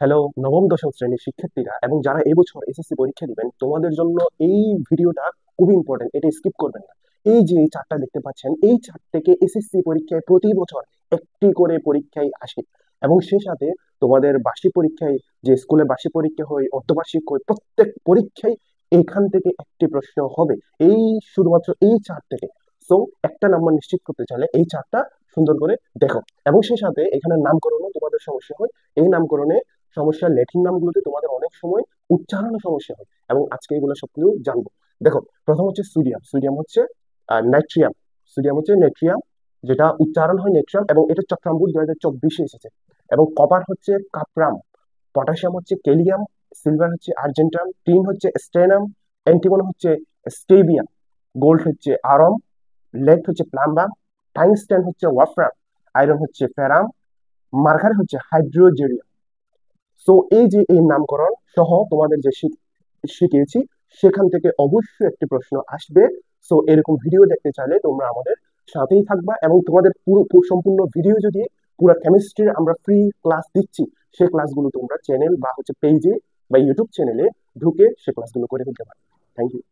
Hello, নবম দশম শ্রেণীর শিক্ষার্থীরা এবং যারা এবছর এসএসসি পরীক্ষা দিবেন তোমাদের জন্য এই ভিডিওটা খুবই ইম্পর্টেন্ট। এটা স্কিপ করবেন না। এই যে এই চার্টটা দেখতে পাচ্ছেন, এই চার্ট থেকে এসএসসি পরীক্ষায় প্রতি বছর একটি করে পরীক্ষায় আসে এবং সে সাথে তোমাদের বার্ষিক পরীক্ষায়, যে স্কুলে বার্ষিক পরীক্ষা হয়, অর্ধবার্ষিক হয়, প্রত্যেক পরীক্ষায় এখান থেকে একটি প্রশ্ন হবে, এই শুধুমাত্র এই চার্ট থেকে। সো একটা নাম্বার নিশ্চিত করতে চাইলে এই চার্টটা সুন্দর করে দেখো। এবং সেই সাথে এখানে নামকরণও তোমাদের সমস্যা হয়। এই নামকরণে সমস্যা, ল্যাটিন নামগুলোতে তোমাদের অনেক সময় উচ্চারণে সমস্যা হয় এবং আজকে এগুলো সবকিছু জানবো। দেখো, প্রথম হচ্ছে সোডিয়াম। সোডিয়াম হচ্ছে নাইট্রিয়াম। সোডিয়াম হচ্ছে নেট্রিয়াম, যেটা উচ্চারণ হয় নেট্রিয়াম, এবং এটা চট্টগ্রাম বোর্ড 2024 এসেছে। এবং কপার হচ্ছে কাপরাম, পটাশিয়াম হচ্ছে কেলিয়াম, সিলভার হচ্ছে আর্জেন্টাম, টিন হচ্ছে স্টেনাম, অ্যান্টিমন হচ্ছে স্টেবিয়াম, গোল্ড হচ্ছে আরম, লেড হচ্ছে প্লাম্বাম, টাইংস্টেন হচ্ছে ওয়াফরাম, আয়রন হচ্ছে ফেরাম, মার্কারি হচ্ছে হাইড্রোজেরিয়াম। সো এই যে এই নামকরণ সহ তোমাদের যে শিখিয়েছি, সেখান থেকে অবশ্যই একটি প্রশ্ন আসবে। সো এরকম ভিডিও দেখতে চাইলে তোমরা আমাদের সাথেই থাকবা, এবং তোমাদের সম্পূর্ণ ভিডিও যদি, পুরো কেমিস্ট্রির আমরা ফ্রি ক্লাস দিচ্ছি, সেই ক্লাসগুলো তোমরা চ্যানেল বা হচ্ছে পেজে বা ইউটিউব চ্যানেলে ঢুকে সে ক্লাসগুলো করে ফেলতে পারো। Thank you.